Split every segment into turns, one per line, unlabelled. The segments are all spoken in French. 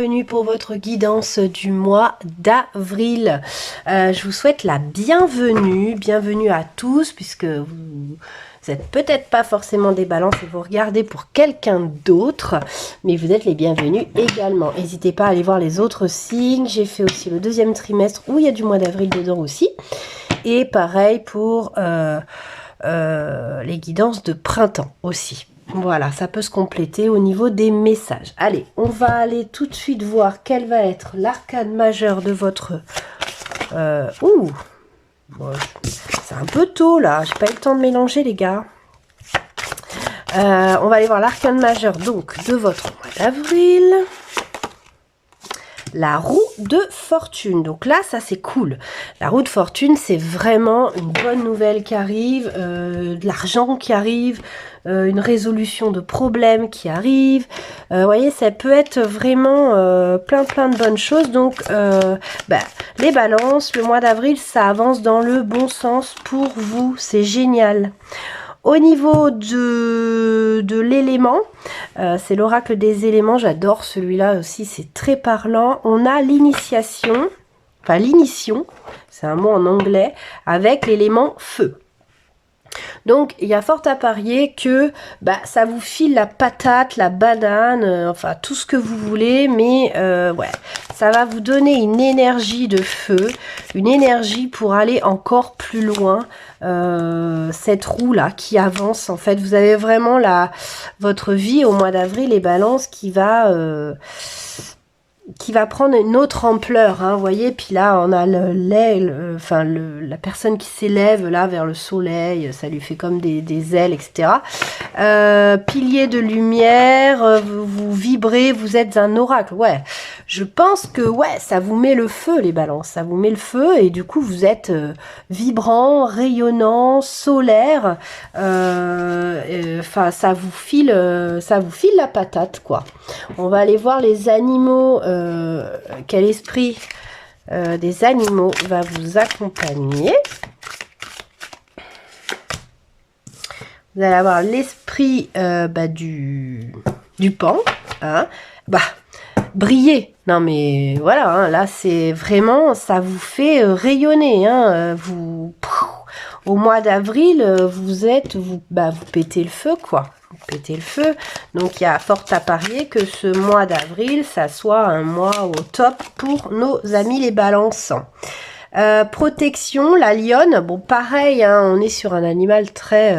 Bienvenue pour votre guidance du mois d'avril. Je vous souhaite la bienvenue à tous, puisque vous n'êtes peut-être pas forcément des balances et vous regardez pour quelqu'un d'autre, mais vous êtes les bienvenus également. N'hésitez pas à aller voir les autres signes. J'ai fait aussi le deuxième trimestre où il y a du mois d'avril dedans aussi. Et pareil pour les guidances de printemps aussi. Voilà, ça peut se compléter au niveau des messages. Allez, on va aller tout de suite voir quel va être l'arcane majeur de votre... Ouh, bon, c'est un peu tôt là, j'ai pas eu le temps de mélanger les gars. On va aller voir l'arcane majeur donc de votre mois d'avril. La roue de fortune. Donc là, ça c'est cool. La roue de fortune, c'est vraiment une bonne nouvelle qui arrive, de l'argent qui arrive, une résolution de problèmes qui arrive. Vous voyez, ça peut être vraiment plein de bonnes choses. Donc, les balances, le mois d'avril, ça avance dans le bon sens pour vous. C'est génial. Au niveau de l'élément, c'est l'oracle des éléments, j'adore celui-là aussi, c'est très parlant. On a l'initiation, enfin l'inition, c'est un mot en anglais, avec l'élément feu. Donc, il y a fort à parier que ça vous file la patate, la banane, enfin tout ce que vous voulez, mais ouais, ça va vous donner une énergie de feu, une énergie pour aller encore plus loin. Cette roue là qui avance, en fait, vous avez vraiment votre vie au mois d'avril, les balances qui va prendre une autre ampleur, hein, vous voyez, puis là on a la personne qui s'élève là vers le soleil, ça lui fait comme des ailes, etc. Pilier de lumière, vous vibrez, vous êtes un oracle, ouais, je pense que ouais, ça vous met le feu les balances, ça vous met le feu et du coup vous êtes vibrant, rayonnant, solaire, enfin ça vous file la patate quoi. On va aller voir les animaux, quel esprit des animaux va vous accompagner. Vous allez avoir l'esprit du pan, hein, briller. Non mais voilà, hein, là c'est vraiment, ça vous fait rayonner, hein, au mois d'avril, vous pétez le feu quoi. Péter le feu, donc il y a fort à parier que ce mois d'avril ça soit un mois au top pour nos amis les balances. Protection, la lionne, bon pareil, hein, on est sur un animal très,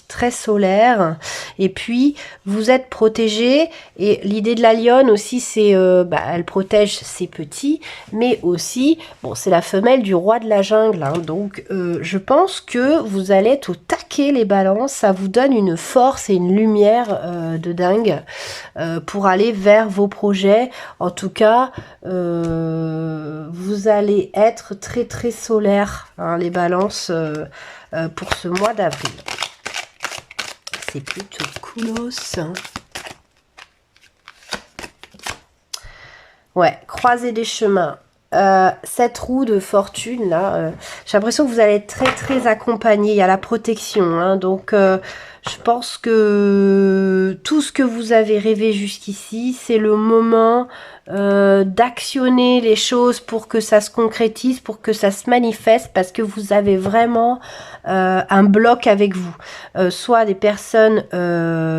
très solaire, et puis vous êtes protégé, et l'idée de la lionne aussi c'est, elle protège ses petits, mais aussi, bon c'est la femelle du roi de la jungle, hein, donc je pense que vous allez être au taquet les balances, ça vous donne une force et une lumière de dingue pour aller vers vos projets. En tout cas, vous allez être très solaire, hein, les balances, pour ce mois d'avril. C'est plutôt coolos. Hein. Ouais, croiser des chemins. Cette roue de fortune là, j'ai l'impression que vous allez être très accompagné. Il y a la protection, hein, donc je pense que tout ce que vous avez rêvé jusqu'ici, c'est le moment d'actionner les choses pour que ça se concrétise, pour que ça se manifeste, parce que vous avez vraiment un bloc avec vous, soit des personnes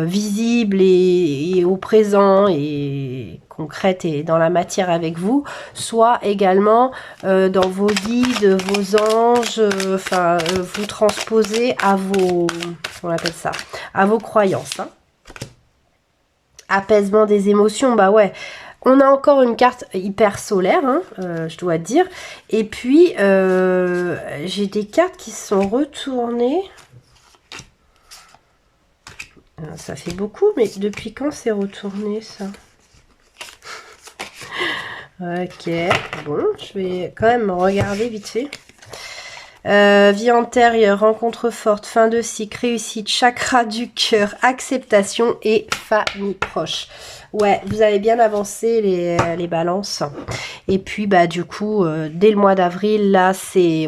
visibles et au présent et concrètes et dans la matière avec vous, soit également dans vos guides, vos anges, vous transposez à vos, on appelle ça, à vos croyances, hein. Apaisement des émotions, bah ouais. On a encore une carte hyper solaire, hein, je dois dire. Et puis, j'ai des cartes qui sont retournées. Ça fait beaucoup, mais depuis quand c'est retourné, ça? Ok, bon, je vais quand même regarder vite fait. Vie antérieure, rencontre forte, fin de cycle, réussite, chakra du cœur, acceptation et famille proche. Ouais, vous avez bien avancé les balances. Et puis du coup, dès le mois d'avril, là, c'est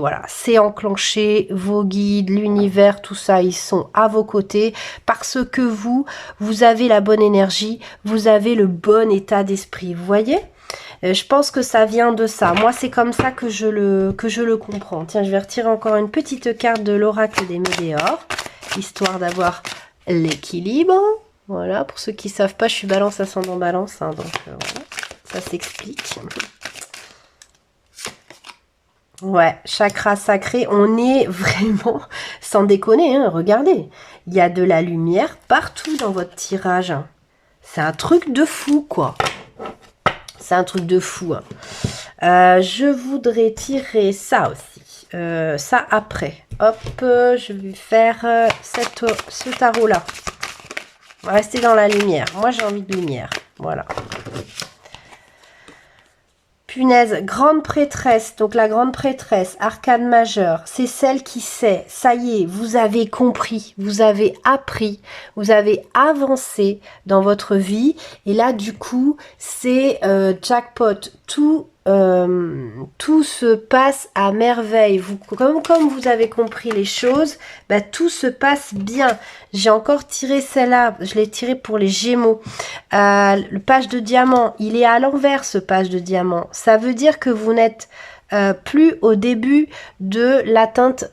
enclenché, vos guides, l'univers, tout ça, ils sont à vos côtés parce que vous avez la bonne énergie, vous avez le bon état d'esprit. Vous voyez ? Je pense que ça vient de ça. Moi, c'est comme ça que je le comprends. Tiens, je vais retirer encore une petite carte de l'oracle des Médéors, histoire d'avoir l'équilibre. Voilà, pour ceux qui ne savent pas, je suis balance ascendant balance, hein, donc voilà, ça s'explique. Ouais, chakra sacré, on est vraiment, sans déconner, hein, regardez, il y a de la lumière partout dans votre tirage. C'est un truc de fou, quoi. C'est un truc de fou. Hein. Je voudrais tirer ça aussi. Ça après. Hop, je vais faire ce tarot-là. On va rester dans la lumière. Moi, j'ai envie de lumière. Voilà. Punaise, grande prêtresse. Donc, la grande prêtresse, arcane majeure, c'est celle qui sait. Ça y est, vous avez compris, vous avez appris, vous avez avancé dans votre vie. Et là, du coup, c'est jackpot. Tout se passe à merveille. Comme vous avez compris les choses, bah, tout se passe bien. J'ai encore tiré celle-là, je l'ai tiré pour les Gémeaux. Le page de diamant, il est à l'envers ce page de diamant. Ça veut dire que vous n'êtes plus au début de l'atteinte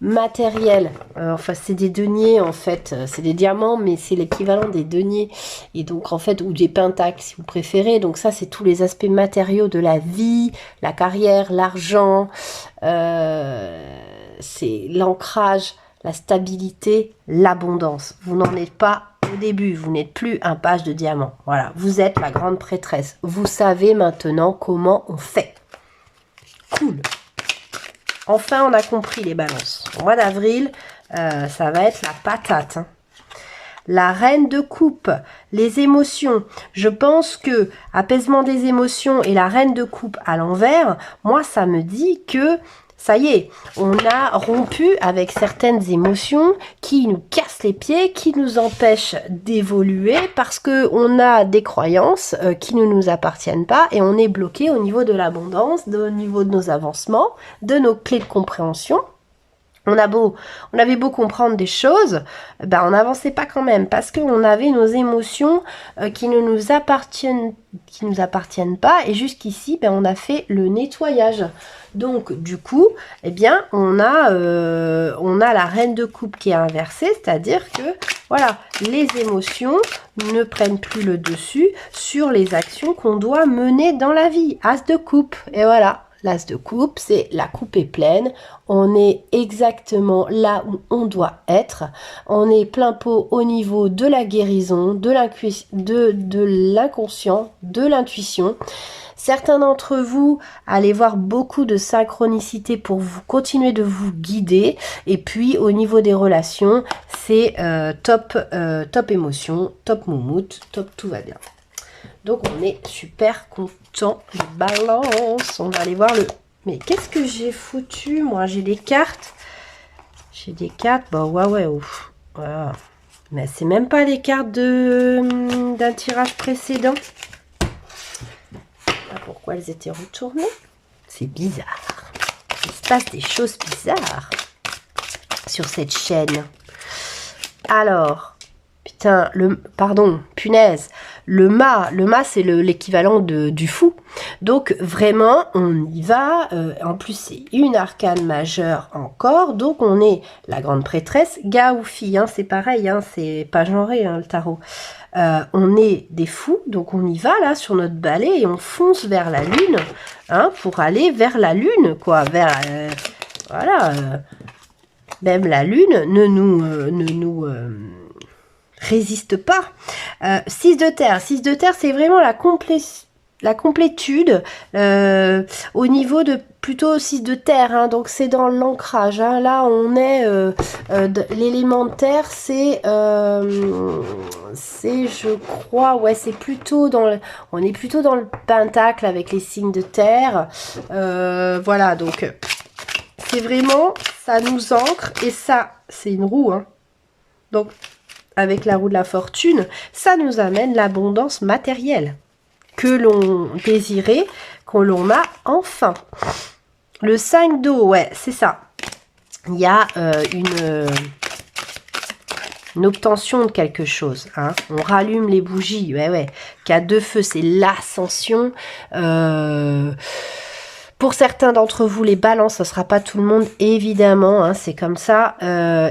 matérielle. Enfin, c'est des deniers en fait, c'est des diamants, mais c'est l'équivalent des deniers. Et donc en fait, ou des pentacles si vous préférez. Donc ça, c'est tous les aspects matériaux de la vie, la carrière, l'argent, c'est l'ancrage, la stabilité, l'abondance. Vous n'en êtes pas au début, vous n'êtes plus un page de diamant. Voilà, vous êtes la grande prêtresse. Vous savez maintenant comment on fait. Cool. Enfin, on a compris les balances. Au mois d'avril, ça va être la patate. Hein. La reine de coupe, les émotions. Je pense que apaisement des émotions et la reine de coupe à l'envers, moi, ça me dit que ça y est, on a rompu avec certaines émotions qui nous cassent les pieds, qui nous empêchent d'évoluer parce que on a des croyances qui ne nous appartiennent pas et on est bloqué au niveau de l'abondance, au niveau de nos avancements, de nos clés de compréhension. On avait beau comprendre des choses, ben on n'avançait pas quand même parce qu'on avait nos émotions qui ne nous appartiennent pas et jusqu'ici ben on a fait le nettoyage. Donc du coup, eh bien on a la reine de coupe qui est inversée, c'est-à-dire que voilà, les émotions ne prennent plus le dessus sur les actions qu'on doit mener dans la vie. As de coupe, et voilà. L'as de coupe, c'est la coupe est pleine, on est exactement là où on doit être, on est plein pot au niveau de la guérison, de l'inconscient, de l'intuition. Certains d'entre vous allez voir beaucoup de synchronicité pour vous continuer de vous guider. Et puis au niveau des relations, c'est top émotion, top moumoute, top tout va bien. Donc on est super content. Les balances, on va aller voir le... Mais qu'est-ce que j'ai foutu? Moi, j'ai des cartes. J'ai des cartes. Bah ouais, ouf. Voilà. Mais c'est même pas les cartes d'un tirage précédent. Pourquoi elles étaient retournées? C'est bizarre. Il se passe des choses bizarres sur cette chaîne. Alors, putain, punaise. Le mât c'est l'équivalent du fou. Donc vraiment, on y va. En plus, c'est une arcane majeure encore. Donc on est la grande prêtresse, gars ou fille. Hein, c'est pareil, hein, c'est pas genré hein, le tarot. On est des fous, donc on y va là sur notre balai et on fonce vers la lune, hein, pour aller vers la lune, quoi, vers voilà. Même la lune ne nous résiste pas. 6 de terre, c'est vraiment la complétude au niveau de plutôt 6 de terre, hein, donc c'est dans l'ancrage. Hein, là, on est l'élément de terre, c'est je crois, ouais, c'est plutôt on est plutôt dans le pentacle avec les signes de terre. Voilà, donc c'est vraiment, ça nous ancre et ça, c'est une roue, hein. Donc avec la roue de la fortune, ça nous amène l'abondance matérielle que l'on désirait, qu'on l'on a enfin. Le 5 d'eau, ouais, c'est ça. Il y a une une obtention de quelque chose. Hein. On rallume les bougies. Ouais, ouais. 4 de feu, c'est l'ascension. Pour certains d'entre vous, les balances, ce ne sera pas tout le monde, évidemment, hein, c'est comme ça.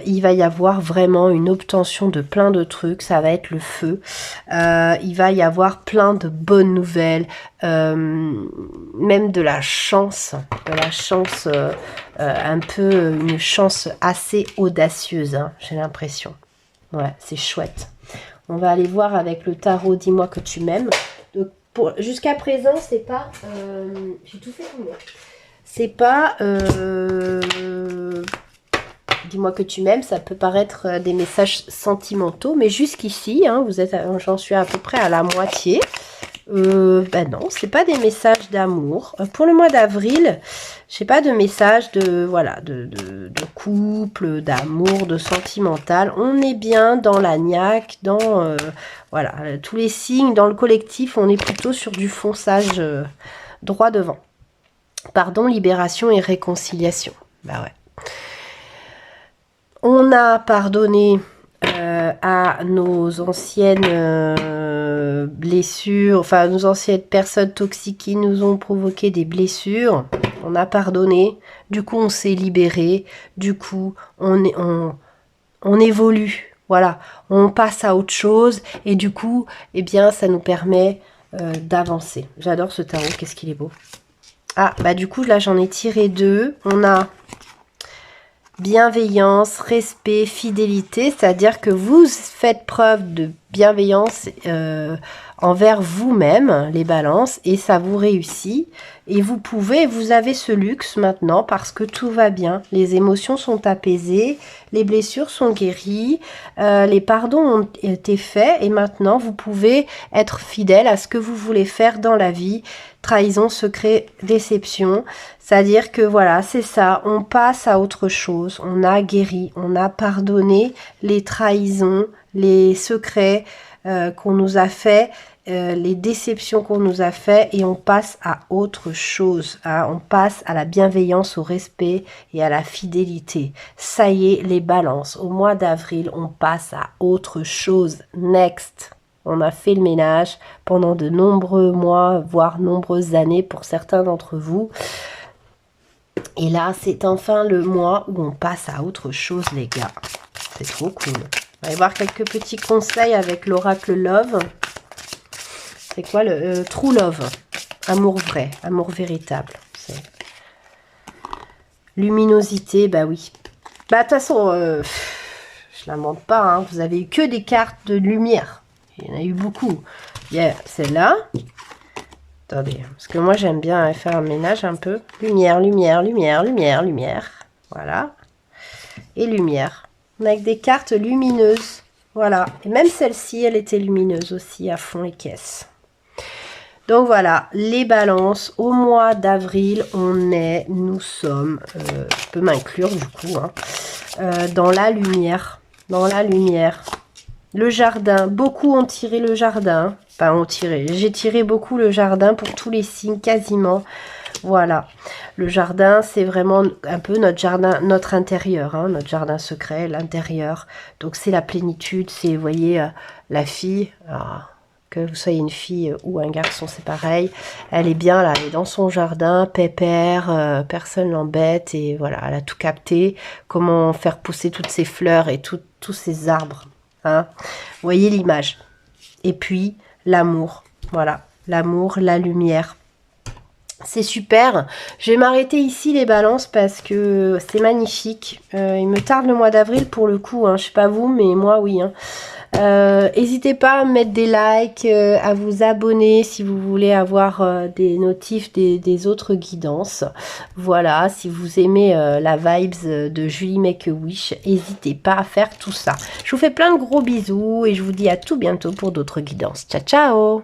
Il va y avoir vraiment une obtention de plein de trucs, ça va être le feu. Il va y avoir plein de bonnes nouvelles, même de la chance un peu, une chance assez audacieuse, hein, j'ai l'impression. Ouais, c'est chouette. On va aller voir avec le tarot, dis-moi que tu m'aimes. Jusqu'à présent, c'est pas... j'ai tout fait pour moi. C'est pas... dis-moi que tu m'aimes, ça peut paraître des messages sentimentaux, mais jusqu'ici, hein, j'en suis à peu près à la moitié. Ben non, c'est pas des messages d'amour. Pour le mois d'avril, j'ai pas de message de voilà de couple, d'amour, de sentimental. On est bien dans la niaque, dans voilà tous les signes dans le collectif. On est plutôt sur du fonçage droit devant. Pardon, libération et réconciliation. Bah ouais. On a pardonné à nos anciennes blessures, enfin nos anciennes personnes toxiques qui nous ont provoqué des blessures. On a pardonné, du coup on s'est libéré, du coup on évolue, voilà, on passe à autre chose et du coup, eh bien ça nous permet d'avancer. J'adore ce tarot, qu'est-ce qu'il est beau. Ah, bah du coup là j'en ai tiré 2, on a bienveillance, respect, fidélité, c'est-à-dire que vous faites preuve de bienveillance envers vous-même, les balances, et ça vous réussit. Et vous avez ce luxe maintenant parce que tout va bien. Les émotions sont apaisées, les blessures sont guéries, les pardons ont été faits et maintenant vous pouvez être fidèle à ce que vous voulez faire dans la vie. Trahison, secret, déception. C'est-à-dire que voilà, c'est ça, on passe à autre chose. On a guéri, on a pardonné les trahisons, les secrets qu'on nous a fait, les déceptions qu'on nous a fait et on passe à autre chose. Hein. On passe à la bienveillance, au respect et à la fidélité. Ça y est, les balances. Au mois d'avril, on passe à autre chose. Next. On a fait le ménage pendant de nombreux mois, voire nombreuses années pour certains d'entre vous. Et là, c'est enfin le mois où on passe à autre chose, les gars. C'est trop cool. On va aller voir quelques petits conseils avec l'oracle Love. C'est quoi le True Love? Amour vrai, amour véritable. Luminosité, bah oui. Bah de toute façon, je l'invente pas. Hein. Vous avez eu que des cartes de lumière. Il y en a eu beaucoup. Il y a celle-là. Attendez, parce que moi j'aime bien faire un ménage un peu. Lumière, lumière, lumière, lumière, lumière. Voilà. Et lumière. Avec des cartes lumineuses. Voilà. Et même celle-ci, elle était lumineuse aussi à fond les caisses. Donc voilà, les balances. Au mois d'avril, nous sommes, je peux m'inclure du coup, hein, dans la lumière. Dans la lumière. Le jardin, beaucoup ont tiré le jardin. Enfin, j'ai tiré beaucoup le jardin pour tous les signes, quasiment. Voilà. Le jardin, c'est vraiment un peu notre jardin, notre intérieur, hein, notre jardin secret, l'intérieur. Donc, c'est la plénitude, c'est, vous voyez, la fille, alors, que vous soyez une fille ou un garçon, c'est pareil. Elle est bien là, elle est dans son jardin, pépère, personne l'embête et voilà, elle a tout capté. Comment faire pousser toutes ces fleurs et tous ces arbres. Hein. Vous voyez l'image. Et puis, l'amour. Voilà, l'amour, la lumière. C'est super. Je vais m'arrêter ici les balances parce que c'est magnifique. Il me tarde le mois d'avril pour le coup. Hein. Je sais pas vous, mais moi oui. Hein. N'hésitez pas à mettre des likes, à vous abonner si vous voulez avoir des notifs des autres guidances. Voilà, si vous aimez la vibes de Julie Make a Wish, n'hésitez pas à faire tout ça. Je vous fais plein de gros bisous et je vous dis à tout bientôt pour d'autres guidances. Ciao, ciao!